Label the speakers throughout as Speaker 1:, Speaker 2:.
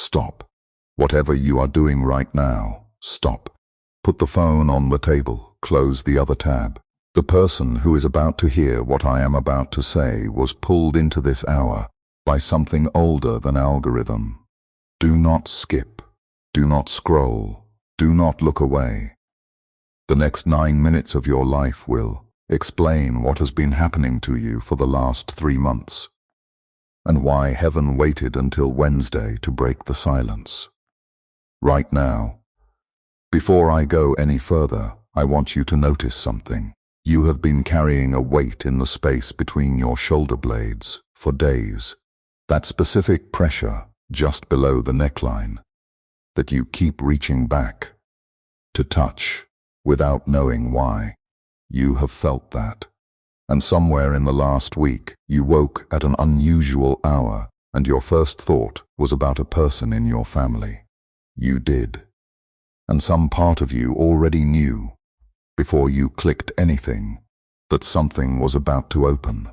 Speaker 1: Stop. Whatever you are doing right now, stop. Put the phone on the table, close the other tab. The person who is about to hear what I am about to say was pulled into this hour by something older than algorithm. Do not skip. Do not scroll. Do not look away. The next 9 minutes of your life will explain what has been happening to you for the last 3 months, and why heaven waited until Wednesday to break the silence. Right now, before I go any further, I want you to notice something. You have been carrying a weight in the space between your shoulder blades for days. That specific pressure just below the neckline that you keep reaching back to touch without knowing why. You have felt that. And somewhere in the last week, you woke at an unusual hour, and your first thought was about a person in your family. You did. And some part of you already knew, before you clicked anything, that something was about to open.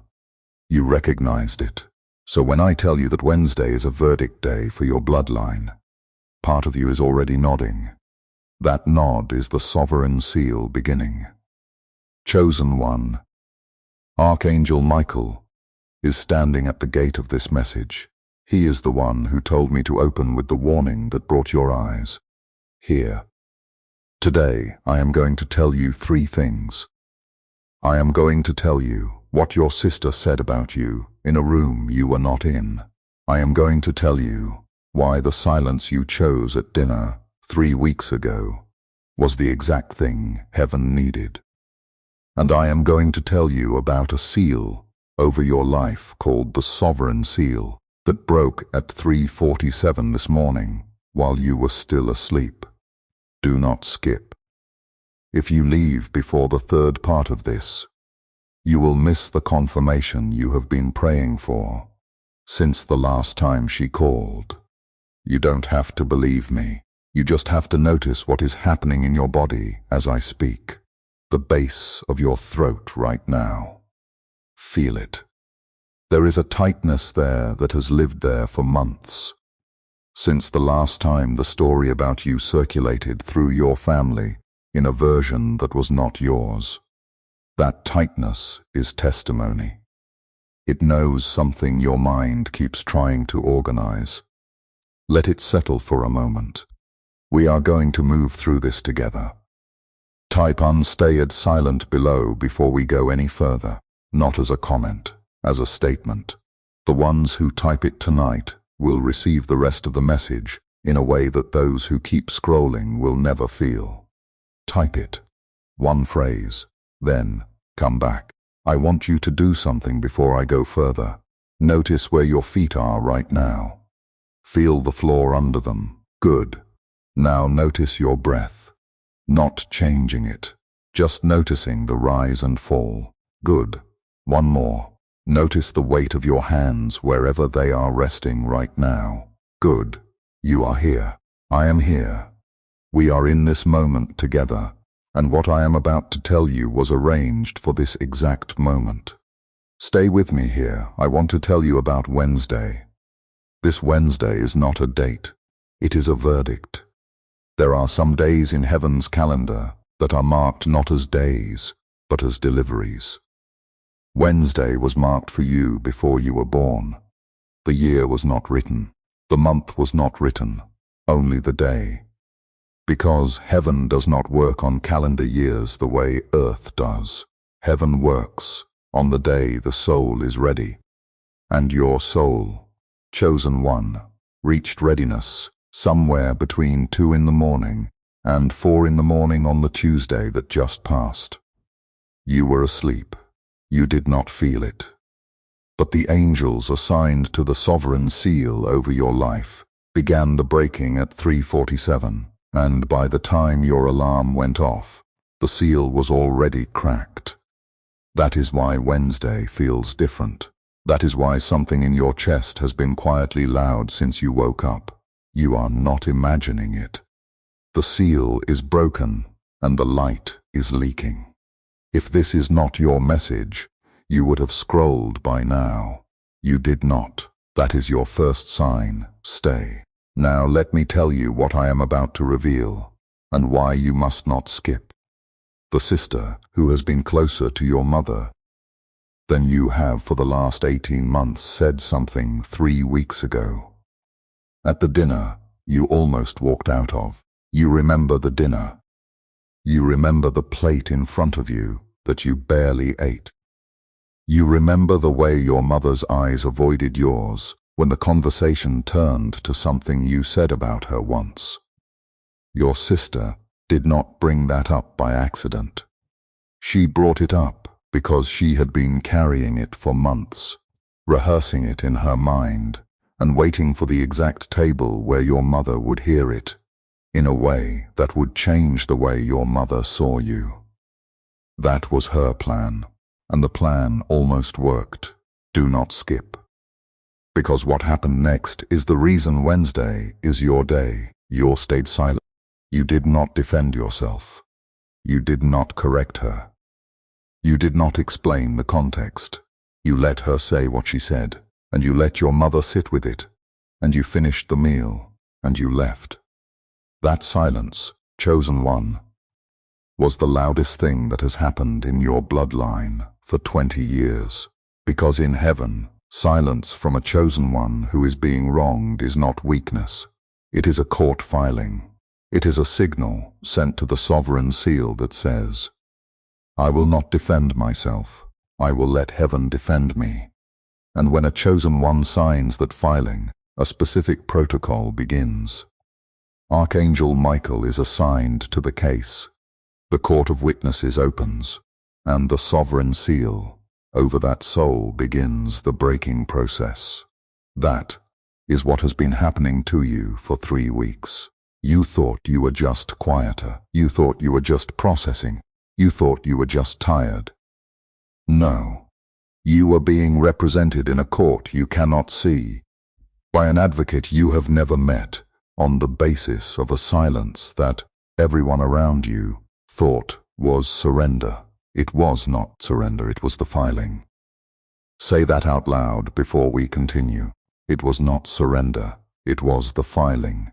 Speaker 1: You recognized it. So when I tell you that Wednesday is a verdict day for your bloodline, part of you is already nodding. That nod is the sovereign seal beginning. Chosen one, Archangel Michael, is standing at the gate of this message. He is the one who told me to open with the warning that brought your eyes here. Today, I am going to tell you 3 things. I am going to tell you what your sister said about you in a room you were not in. I am going to tell you why the silence you chose at dinner 3 weeks ago was the exact thing heaven needed. And I am going to tell you about a seal over your life called the Sovereign Seal that broke at 3:47 this morning while you were still asleep. Do not skip. If you leave before the 3rd part of this, you will miss the confirmation you have been praying for since the last time she called. You don't have to believe me. You just have to notice what is happening in your body as I speak. The base of your throat right now. Feel it. There is a tightness there that has lived there for months. Since the last time the story about you circulated through your family in a version that was not yours. That tightness is testimony. It knows something your mind keeps trying to organize. Let it settle for a moment. We are going to move through this together. Type unstayed silent below before we go any further, not as a comment, as a statement. The ones who type it tonight will receive the rest of the message in a way that those who keep scrolling will never feel. Type it. 1 phrase. Then, come back. I want you to do something before I go further. Notice where your feet are right now. Feel the floor under them. Good. Now notice your breath. Not changing it. Just noticing the rise and fall. Good. 1 more. Notice the weight of your hands wherever they are resting right now. Good. You are here. I am here. We are in this moment together, and what I am about to tell you was arranged for this exact moment. Stay with me here. I want to tell you about Wednesday. This Wednesday is not a date. It is a verdict. There are some days in heaven's calendar that are marked not as days, but as deliveries. Wednesday was marked for you before you were born. The year was not written. The month was not written. Only the day. Because heaven does not work on calendar years the way earth does. Heaven works on the day the soul is ready. And your soul, chosen one, reached readiness somewhere between 2 in the morning and 4 in the morning on the Tuesday that just passed. You were asleep. You did not feel it. But the angels assigned to the sovereign seal over your life began the breaking at 3:47, and by the time your alarm went off, the seal was already cracked. That is why Wednesday feels different. That is why something in your chest has been quietly loud since you woke up. You are not imagining it. The seal is broken, and the light is leaking. If this is not your message, you would have scrolled by now. You did not. That is your first sign. Stay. Now let me tell you what I am about to reveal, and why you must not skip. The sister who has been closer to your mother than you have for the last 18 months said something 3 weeks ago. At the dinner you almost walked out of. You remember the dinner. You remember the plate in front of you that you barely ate. You remember the way your mother's eyes avoided yours when the conversation turned to something you said about her once. Your sister did not bring that up by accident. She brought it up because she had been carrying it for months, rehearsing it in her mind, and waiting for the exact table where your mother would hear it, in a way that would change the way your mother saw you. That was her plan, and the plan almost worked. Do not skip. Because what happened next is the reason Wednesday is your day. You stayed silent. You did not defend yourself. You did not correct her. You did not explain the context. You let her say what she said, and you let your mother sit with it, and you finished the meal, and you left. That silence, chosen one, was the loudest thing that has happened in your bloodline for 20 years. Because in heaven, silence from a chosen one who is being wronged is not weakness. It is a court filing. It is a signal sent to the sovereign seal that says, I will not defend myself. I will let heaven defend me. And when a chosen one signs that filing, a specific protocol begins. Archangel Michael is assigned to the case. The court of witnesses opens, and the sovereign seal over that soul begins the breaking process. That is what has been happening to you for 3 weeks. You thought you were just quieter. You thought you were just processing. You thought you were just tired. No. You are being represented in a court you cannot see, by an advocate you have never met, on the basis of a silence that everyone around you thought was surrender. It was not surrender, it was the filing. Say that out loud before we continue. It was not surrender, it was the filing.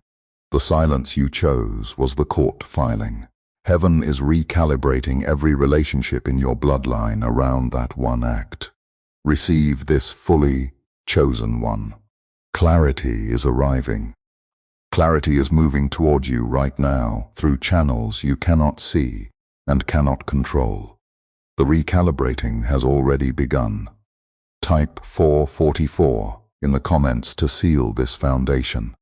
Speaker 1: The silence you chose was the court filing. Heaven is recalibrating every relationship in your bloodline around that one act. Receive this fully chosen one. Clarity is arriving. Clarity is moving toward you right now through channels you cannot see and cannot control. The recalibrating has already begun. Type 444 in the comments to seal this foundation.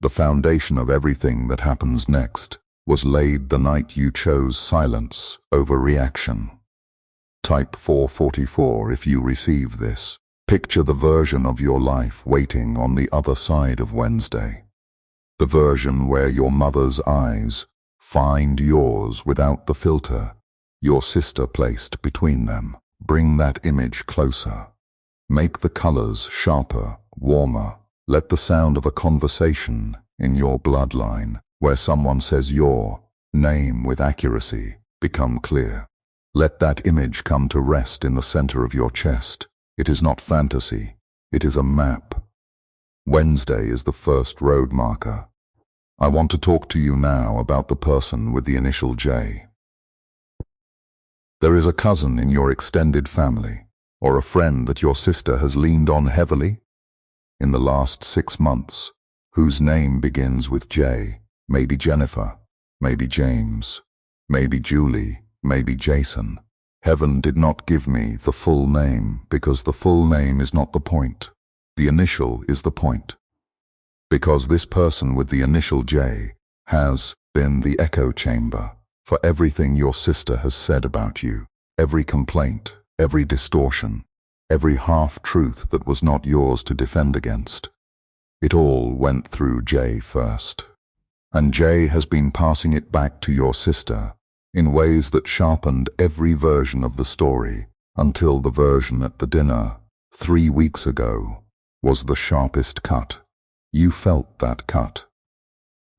Speaker 1: The foundation of everything that happens next was laid the night you chose silence over reaction. Type 444 if you receive this. Picture the version of your life waiting on the other side of Wednesday. The version where your mother's eyes find yours without the filter, your sister placed between them. Bring that image closer. Make the colors sharper, warmer. Let the sound of a conversation in your bloodline, where someone says your name with accuracy, become clear. Let that image come to rest in the center of your chest. It is not fantasy, it is a map. Wednesday is the first road marker. I want to talk to you now about the person with the initial J. There is a cousin in your extended family, or a friend that your sister has leaned on heavily in the last 6 months, whose name begins with J. Maybe Jennifer, maybe James, maybe Julie, maybe Jason. Heaven did not give me the full name because the full name is not the point. The initial is the point. Because this person with the initial J has been the echo chamber for everything your sister has said about you, every complaint, every distortion, every half-truth that was not yours to defend against. It all went through J first. And J has been passing it back to your sister in ways that sharpened every version of the story until the version at the dinner 3 weeks ago was the sharpest cut. You felt that cut.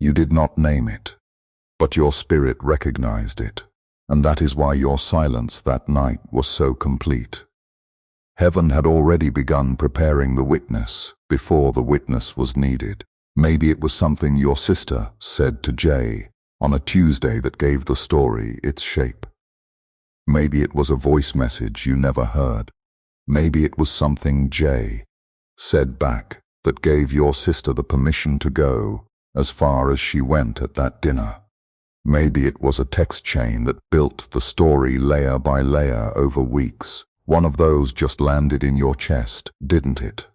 Speaker 1: You did not name it, but your spirit recognized it, and that is why your silence that night was so complete. Heaven had already begun preparing the witness before the witness was needed. Maybe it was something your sister said to Jay on a Tuesday that gave the story its shape. Maybe it was a voice message you never heard. Maybe it was something Jay said back that gave your sister the permission to go as far as she went at that dinner. Maybe it was a text chain that built the story layer by layer over weeks. One of those just landed in your chest, didn't it?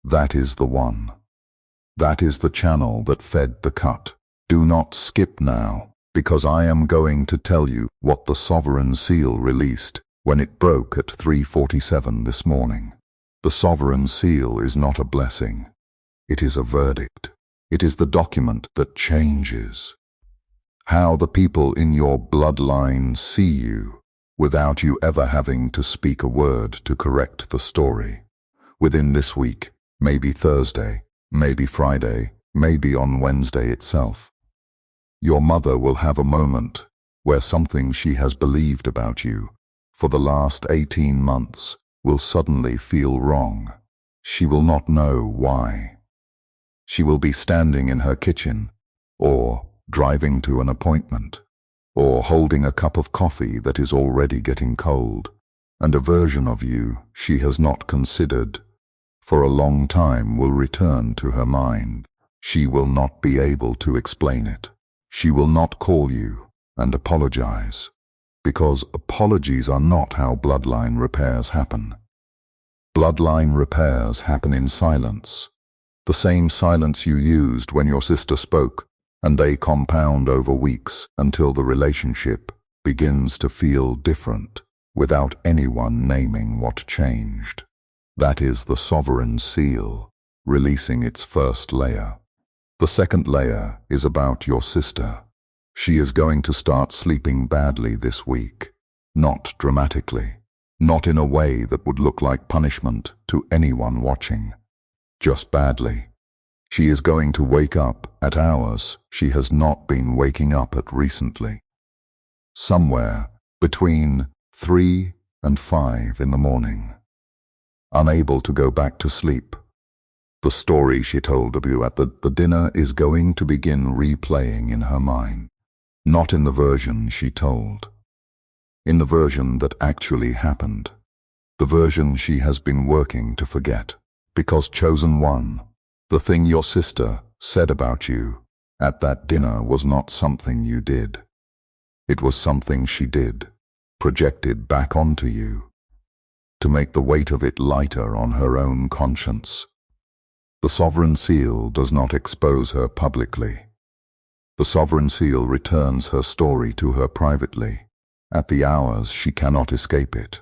Speaker 1: That is the one. That is the channel that fed the cut. Do not skip now, because I am going to tell you what the Sovereign Seal released when it broke at 3:47 this morning. The Sovereign Seal is not a blessing. It is a verdict. It is the document that changes how the people in your bloodline see you, without you ever having to speak a word to correct the story. Within this week, maybe Thursday, maybe Friday, maybe on Wednesday itself, your mother will have a moment where something she has believed about you for the last 18 months will suddenly feel wrong. She will not know why. She will be standing in her kitchen, or driving to an appointment, or holding a cup of coffee that is already getting cold, and a version of you she has not considered for a long time will return to her mind. She will not be able to explain it. She will not call you and apologize, because apologies are not how bloodline repairs happen. Bloodline repairs happen in silence, the same silence you used when your sister spoke, and they compound over weeks until the relationship begins to feel different without anyone naming what changed. That is the Sovereign Seal releasing its first layer. The second layer is about your sister. She is going to start sleeping badly this week, not dramatically, not in a way that would look like punishment to anyone watching, just badly. She is going to wake up at hours she has not been waking up at recently. Somewhere between 3 and 5 in the morning. Unable to go back to sleep. The story she told of you at the dinner is going to begin replaying in her mind. Not in the version she told. In the version that actually happened. The version she has been working to forget. Because chosen one, the thing your sister said about you at that dinner was not something you did. It was something she did, projected back onto you, to make the weight of it lighter on her own conscience. The Sovereign Seal does not expose her publicly. The Sovereign Seal returns her story to her privately, at the hours she cannot escape it.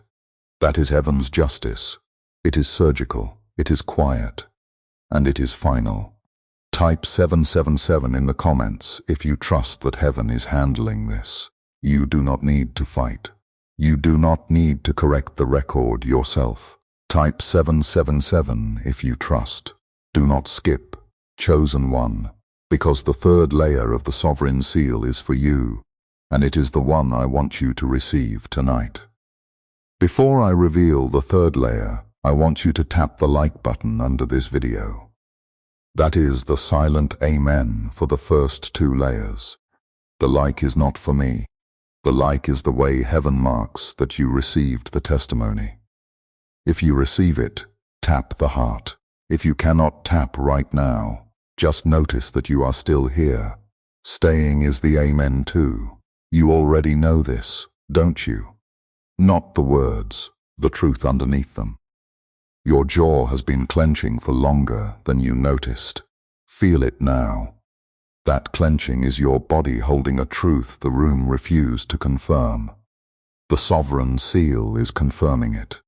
Speaker 1: That is heaven's justice. It is surgical, it is quiet, and it is final. Type 777 in the comments if you trust that heaven is handling this. You do not need to fight. You do not need to correct the record yourself. Type 777 if you trust. Do not skip, chosen one, because the third layer of the Sovereign Seal is for you, and it is the one I want you to receive tonight. Before I reveal the third layer, I want you to tap the like button under this video. That is the silent amen for the first 2 layers. The like is not for me. The like is the way heaven marks that you received the testimony. If you receive it, tap the heart. If you cannot tap right now, just notice that you are still here. Staying is the amen too. You already know this, don't you? Not the words, the truth underneath them. Your jaw has been clenching for longer than you noticed. Feel it now. That clenching is your body holding a truth the room refused to confirm. The Sovereign Seal is confirming it.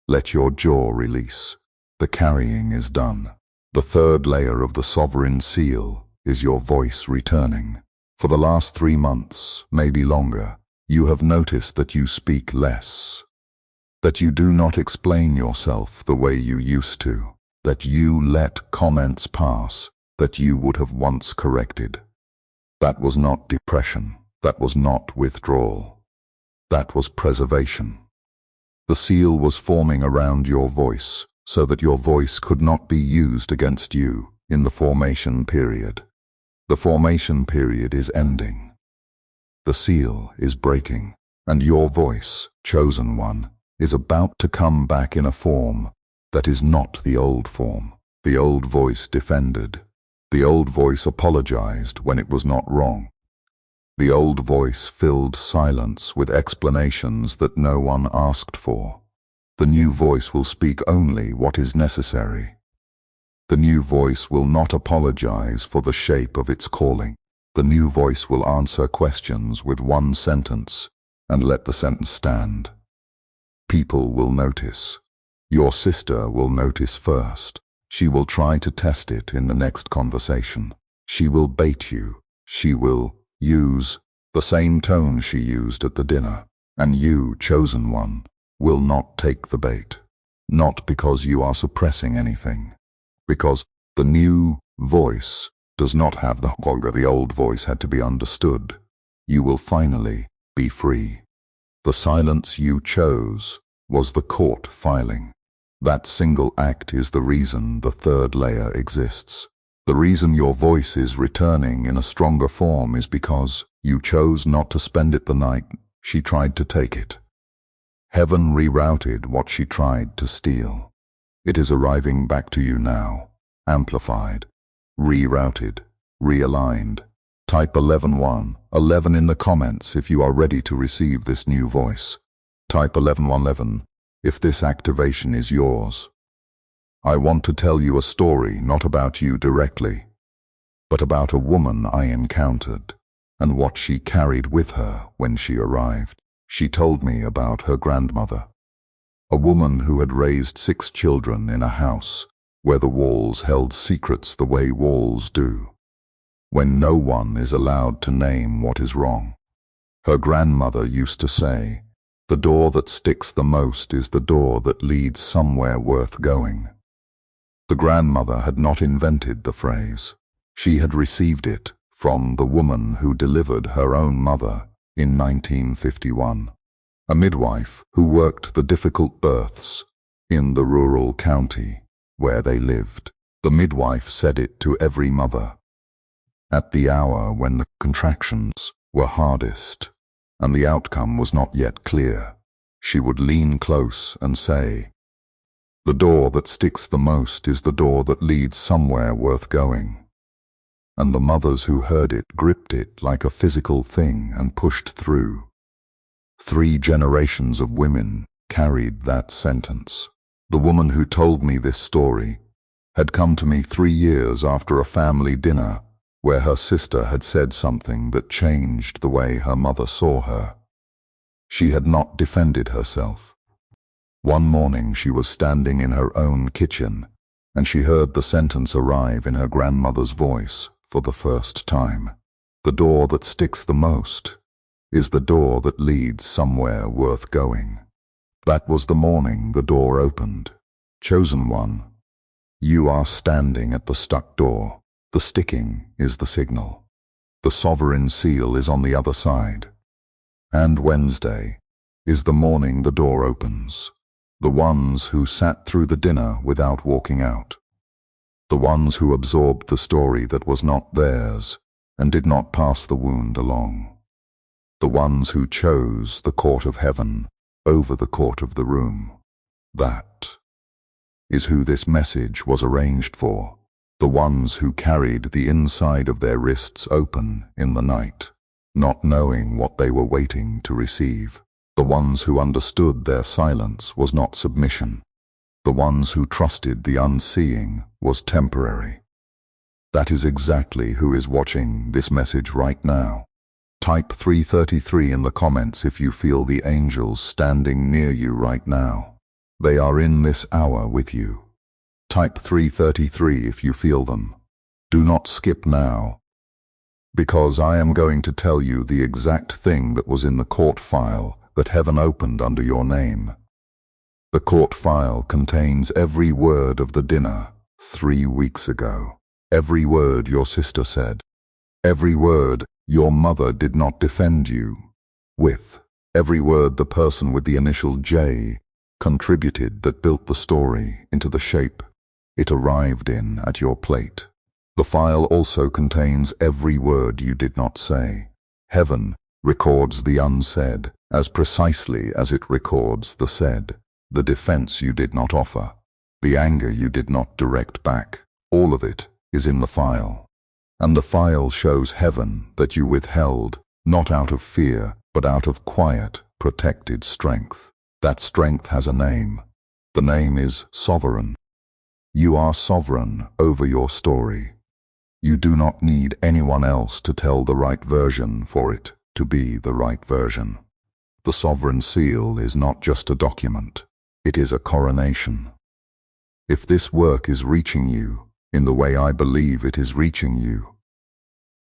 Speaker 1: Let your jaw release. The carrying is done. The third layer of the Sovereign Seal is your voice returning. For the last 3 months, maybe longer, you have noticed that you speak less. That you do not explain yourself the way you used to, that you let comments pass that you would have once corrected. That was not depression, that was not withdrawal, that was preservation. The seal was forming around your voice so that your voice could not be used against you in the formation period. The formation period is ending. The seal is breaking, and your voice, chosen one, is about to come back in a form that is not the old form. The old voice defended. The old voice apologized when it was not wrong. The old voice filled silence with explanations that no one asked for. The new voice will speak only what is necessary. The new voice will not apologize for the shape of its calling. The new voice will answer questions with one sentence and let the sentence stand. People will notice. Your sister will notice first. She will try to test it in the next conversation. She will bait you. She will use the same tone she used at the dinner. And you, chosen one, will not take the bait. Not because you are suppressing anything. Because the new voice does not have the vulgar. The old voice had to be understood. You will finally be free. The silence you chose was the court filing. That single act is the reason the third layer exists. The reason your voice is returning in a stronger form is because you chose not to spend it the night she tried to take it. Heaven rerouted what she tried to steal. It is arriving back to you now, amplified, rerouted, realigned. Type 11 in the comments if you are ready to receive this new voice. Type 11 if this activation is yours. I want to tell you a story not about you directly, but about a woman I encountered and what she carried with her when she arrived. She told me about her grandmother, a woman who had raised 6 children in a house where the walls held secrets the way walls do, when no one is allowed to name what is wrong. Her grandmother used to say, "The door that sticks the most is the door that leads somewhere worth going." The grandmother had not invented the phrase. She had received it from the woman who delivered her own mother in 1951, a midwife who worked the difficult births in the rural county where they lived. The midwife said it to every mother at the hour when the contractions were hardest and the outcome was not yet clear. She would lean close and say, "The door that sticks the most is the door that leads somewhere worth going." And the mothers who heard it gripped it like a physical thing and pushed through. 3 generations of women carried that sentence. The woman who told me this story had come to me 3 years after a family dinner where her sister had said something that changed the way her mother saw her. She had not defended herself. One morning she was standing in her own kitchen, and she heard the sentence arrive in her grandmother's voice for the first time. "The door that sticks the most is the door that leads somewhere worth going." That was the morning the door opened. Chosen one, you are standing at the stuck door. The sticking is the signal. The sovereign seal is on the other side. And Wednesday is the morning the door opens. The ones who sat through the dinner without walking out. The ones who absorbed the story that was not theirs and did not pass the wound along. The ones who chose the court of heaven over the court of the room. That is who this message was arranged for. The ones who carried the inside of their wrists open in the night, not knowing what they were waiting to receive. The ones who understood their silence was not submission. The ones who trusted the unseeing was temporary. That is exactly who is watching this message right now. Type 333 in the comments if you feel the angels standing near you right now. They are in this hour with you. Type 333 if you feel them. Do not skip now, because I am going to tell you the exact thing that was in the court file that heaven opened under your name. The court file contains every word of the dinner 3 weeks ago. Every word your sister said. Every word your mother did not defend you with. Every word the person with the initial J contributed that built the story into the shape it arrived in at your plate. The file also contains every word you did not say. Heaven records the unsaid as precisely as it records the said. The defense you did not offer, the anger you did not direct back, all of it is in the file. And the file shows heaven that you withheld, not out of fear, but out of quiet, protected strength. That strength has a name. The name is sovereign. You are sovereign over your story. You do not need anyone else to tell the right version for it to be the right version. The sovereign seal is not just a document. It is a coronation. If this work is reaching you in the way I believe it is reaching you,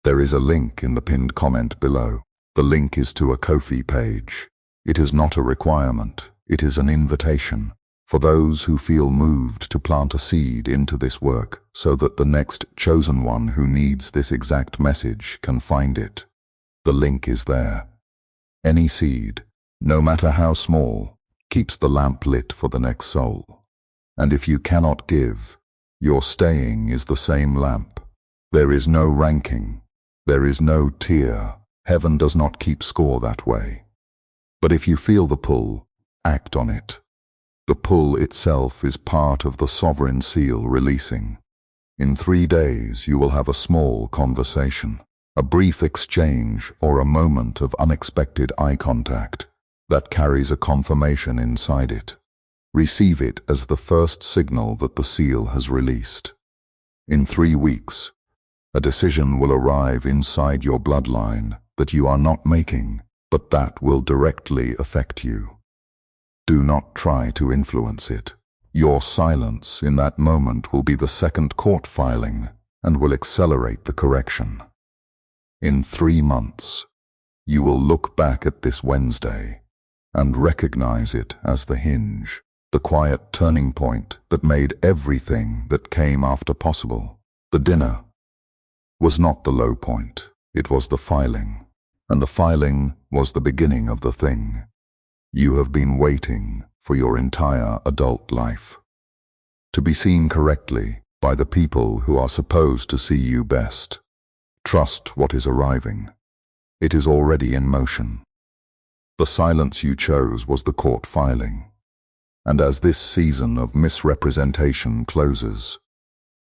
Speaker 1: there is a link in the pinned comment below. The link is to a Ko-fi page. It is not a requirement. It is an invitation for those who feel moved to plant a seed into this work so that the next chosen one who needs this exact message can find it. The link is there. Any seed, no matter how small, keeps the lamp lit for the next soul. And if you cannot give, your staying is the same lamp. There is no ranking. There is no tier. Heaven does not keep score that way. But if you feel the pull, act on it. The pull itself is part of the sovereign seal releasing. In 3 days you will have a small conversation, a brief exchange or a moment of unexpected eye contact that carries a confirmation inside it. Receive it as the first signal that the seal has released. In 3 weeks, a decision will arrive inside your bloodline that you are not making, but that will directly affect you. Do not try to influence it. Your silence in that moment will be the second court filing and will accelerate the correction. In 3 months, you will look back at this Wednesday and recognize it as the hinge, the quiet turning point that made everything that came after possible. The dinner was not the low point, it was the filing, and the filing was the beginning of the thing. You have been waiting for your entire adult life to be seen correctly by the people who are supposed to see you best. Trust what is arriving. It is already in motion. The silence you chose was the court filing. And as this season of misrepresentation closes,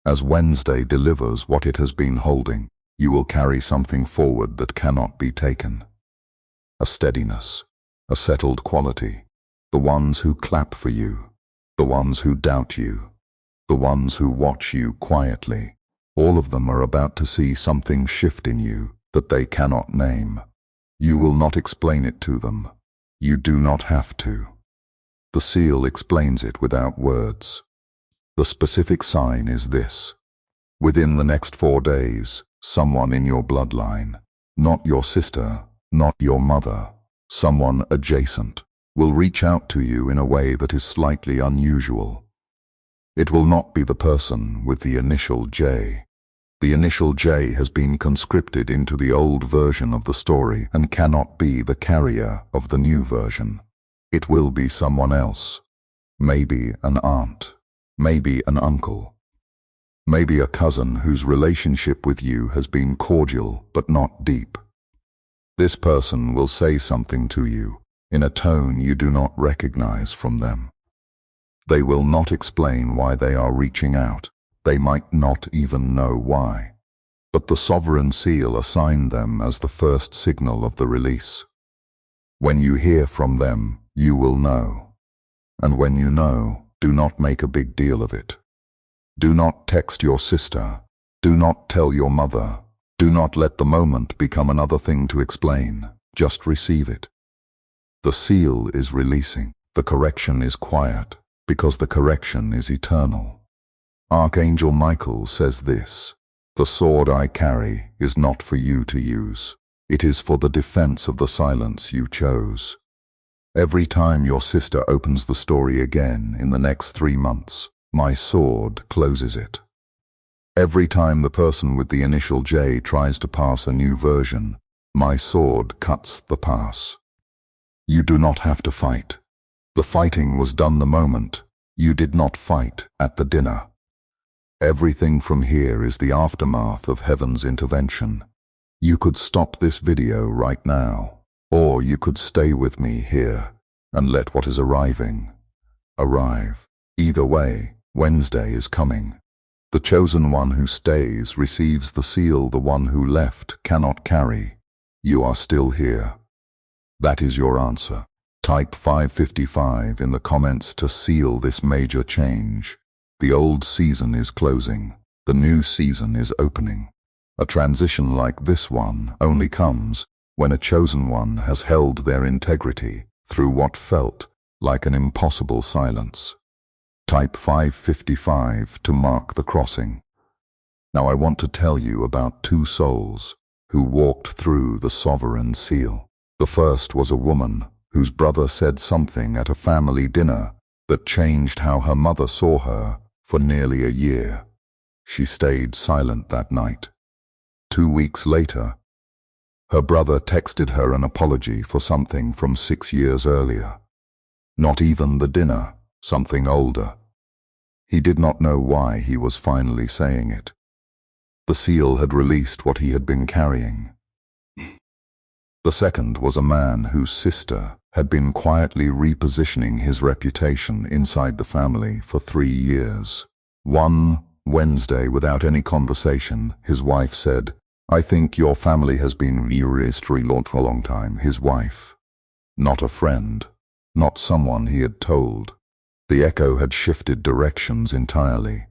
Speaker 1: as Wednesday delivers what it has been holding, you will carry something forward that cannot be taken. A steadiness, a settled quality. The ones who clap for you, the ones who doubt you, the ones who watch you quietly, all of them are about to see something shift in you that they cannot name. You will not explain it to them. You do not have to. The seal explains it without words. The specific sign is this. Within the next 4 days, someone in your bloodline, not your sister, not your mother, someone adjacent, will reach out to you in a way that is slightly unusual. It will not be the person with the initial J. The initial J has been conscripted into the old version of the story and cannot be the carrier of the new version. It will be someone else. Maybe an aunt, maybe an uncle, maybe a cousin whose relationship with you has been cordial but not deep. This person will say something to you in a tone you do not recognize from them. They will not explain why they are reaching out. They might not even know why. But the sovereign seal assigned them as the first signal of the release. When you hear from them, you will know. And when you know, do not make a big deal of it. Do not text your sister. Do not tell your mother. Do not let the moment become another thing to explain. Just receive it. The seal is releasing. The correction is quiet, because the correction is eternal. Archangel Michael says this: "The sword I carry is not for you to use. It is for the defense of the silence you chose." Every time your sister opens the story again in the next 3 months, my sword closes it. Every time the person with the initial J tries to pass a new version, my sword cuts the pass. You do not have to fight. The fighting was done the moment. You did not fight at the dinner. Everything from here is the aftermath of heaven's intervention. You could stop this video right now, or you could stay with me here and let what is arriving arrive. Either way, Wednesday is coming. The chosen one who stays receives the seal the one who left cannot carry. You are still here. That is your answer. Type 555 in the comments to seal this major change. The old season is closing. The new season is opening. A transition like this one only comes when a chosen one has held their integrity through what felt like an impossible silence. Type 555 to mark the crossing. Now I want to tell you about two souls who walked through the sovereign seal. The first was a woman whose brother said something at a family dinner that changed how her mother saw her for nearly a year. She stayed silent that night. 2 weeks later, her brother texted her an apology for something from 6 years earlier. Not even the dinner, something older. He did not know why he was finally saying it. The seal had released what he had been carrying. The second was a man whose sister had been quietly repositioning his reputation inside the family for 3 years. One Wednesday, without any conversation, his wife said, "I think your family has been erased for a long time." His wife. Not a friend. Not someone he had told. The echo had shifted directions entirely.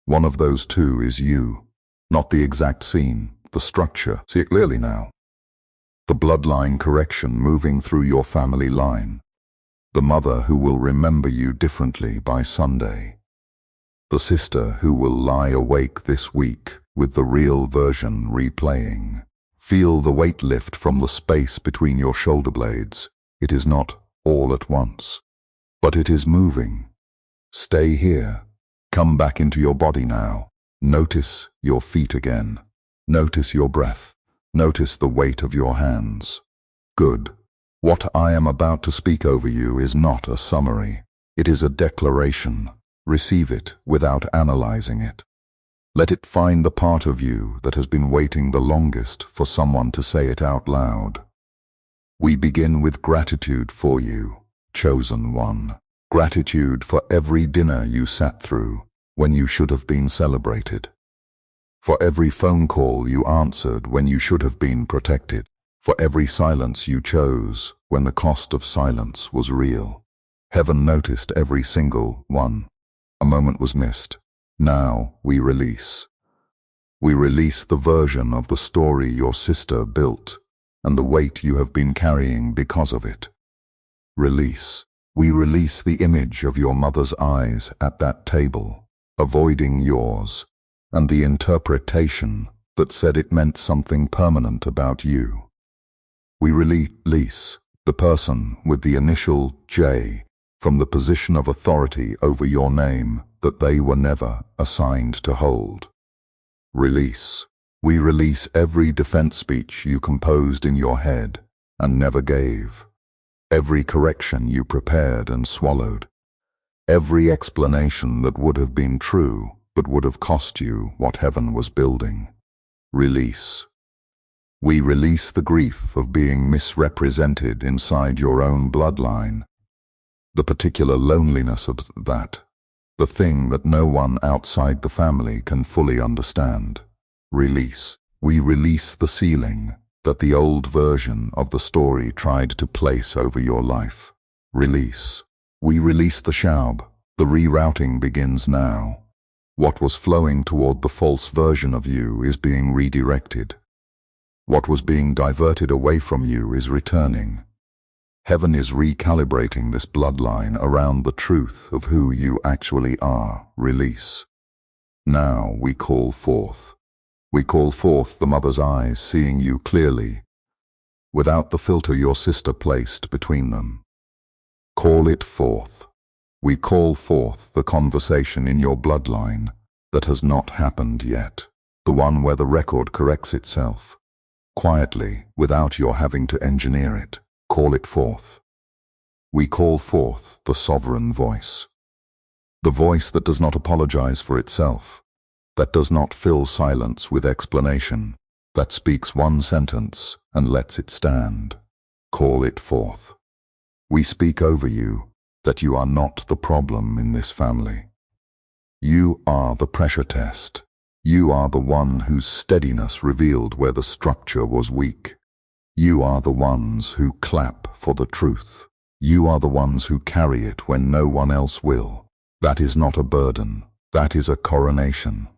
Speaker 1: One of those two is you. Not the exact scene, the structure. See it clearly now. The bloodline correction moving through your family line. The mother who will remember you differently by Sunday. The sister who will lie awake this week with the real version replaying. Feel the weight lift from the space between your shoulder blades. It is not all at once, but it is moving. Stay here. Come back into your body now. Notice your feet again. Notice your breath. Notice the weight of your hands. Good. What I am about to speak over you is not a summary. It is a declaration. Receive it without analyzing it. Let it find the part of you that has been waiting the longest for someone to say it out loud. We begin with gratitude for you, chosen one. Gratitude for every dinner you sat through when you should have been celebrated. For every phone call you answered when you should have been protected. For every silence you chose when the cost of silence was real. Heaven noticed every single one. A moment was missed. Now we release. We release the version of the story your sister built and the weight you have been carrying because of it. Release. We release the image of your mother's eyes at that table, avoiding yours, and the interpretation that said it meant something permanent about you. We release the person with the initial J from the position of authority over your name that they were never assigned to hold. Release. We release every defense speech you composed in your head and never gave. Every correction you prepared and swallowed. Every explanation that would have been true but would have cost you what heaven was building. Release. We release the grief of being misrepresented inside your own bloodline. The particular loneliness of that. The thing that no one outside the family can fully understand. Release. We release the ceiling that the old version of the story tried to place over your life. Release. We release the shaub. The rerouting begins now. What was flowing toward the false version of you is being redirected. What was being diverted away from you is returning. Heaven is recalibrating this bloodline around the truth of who you actually are. Release. Now we call forth. We call forth the mother's eyes seeing you clearly, without the filter your sister placed between them. Call it forth. We call forth the conversation in your bloodline that has not happened yet, the one where the record corrects itself, quietly, without your having to engineer it. Call it forth. We call forth the sovereign voice. The voice that does not apologize for itself. that does not fill silence with explanation, that speaks one sentence and lets it stand. Call it forth. We speak over you that you are not the problem in this family. You are the pressure test. You are the one whose steadiness revealed where the structure was weak. You are the ones who clap for the truth. You are the ones who carry it when no one else will. That is not a burden. That is a coronation.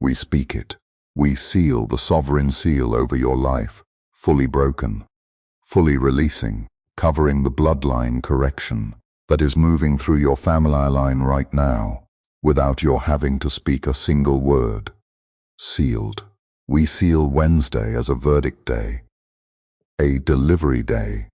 Speaker 1: We speak it. We seal the sovereign seal over your life, fully broken, fully releasing, covering the bloodline correction that is moving through your family line right now, without your having to speak a single word. Sealed. We seal Wednesday as a verdict day, a delivery day,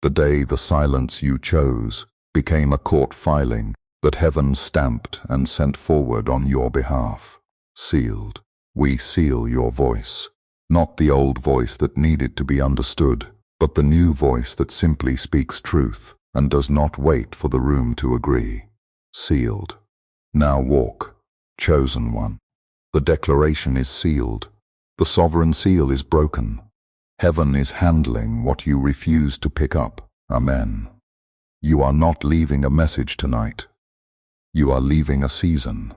Speaker 1: the day the silence you chose became a court filing that heaven stamped and sent forward on your behalf. Sealed. We seal your voice, not the old voice that needed to be understood, but the new voice that simply speaks truth and does not wait for the room to agree. Sealed. Now walk, chosen one. The declaration is sealed. The sovereign seal is broken. Heaven is handling what you refuse to pick up. Amen. You are not leaving a message tonight. You are leaving a season.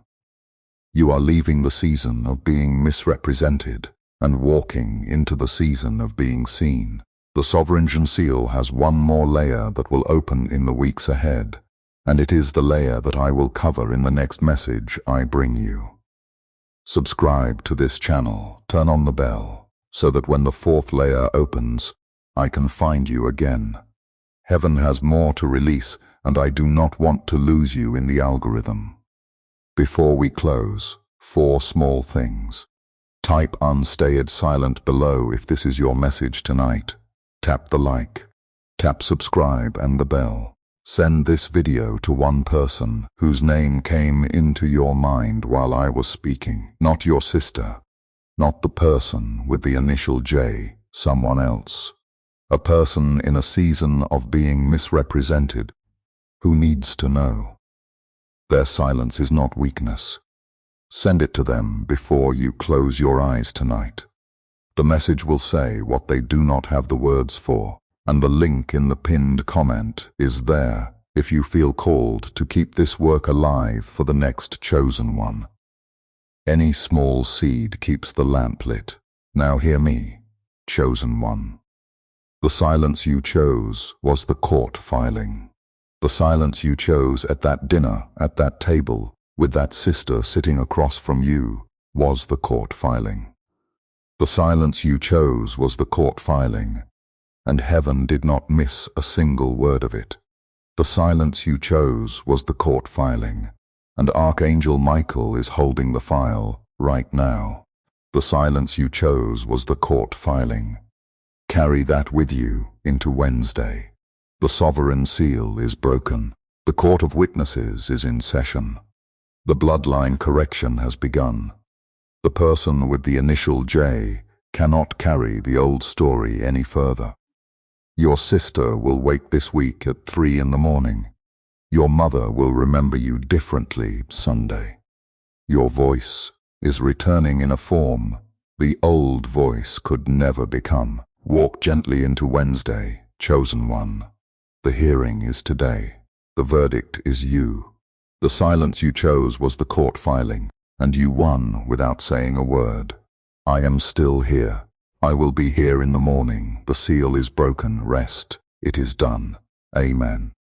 Speaker 1: You are leaving the season of being misrepresented and walking into the season of being seen. The sovereign seal has one more layer that will open in the weeks ahead, and it is the layer that I will cover in the next message I bring you. Subscribe to this channel, turn on the bell, so that when the fourth layer opens, I can find you again. Heaven has more to release, and I do not want to lose you in the algorithm. Before we close, 4 small things. Type unstayed silent below if this is your message tonight. Tap the like. Tap subscribe and the bell. Send this video to one person whose name came into your mind while I was speaking. Not your sister. Not the person with the initial J. Someone else. A person in a season of being misrepresented who needs to know. Their silence is not weakness. Send it to them before you close your eyes tonight. The message will say what they do not have the words for, and the link in the pinned comment is there if you feel called to keep this work alive for the next chosen one. Any small seed keeps the lamp lit. Now hear me, chosen one. The silence you chose was the court filing. The silence you chose at that dinner, at that table, with that sister sitting across from you, was the court filing. The silence you chose was the court filing, and heaven did not miss a single word of it. The silence you chose was the court filing, and Archangel Michael is holding the file right now. The silence you chose was the court filing. Carry that with you into Wednesday. The sovereign seal is broken. The court of witnesses is in session. The bloodline correction has begun. The person with the initial J cannot carry the old story any further. Your sister will wake this week at 3 in the morning. Your mother will remember you differently Sunday. Your voice is returning in a form the old voice could never become. Walk gently into Wednesday, chosen one. The hearing is today. The verdict is you. The silence you chose was the court filing, and you won without saying a word. I am still here. I will be here in the morning. The seal is broken. Rest. It is done. Amen.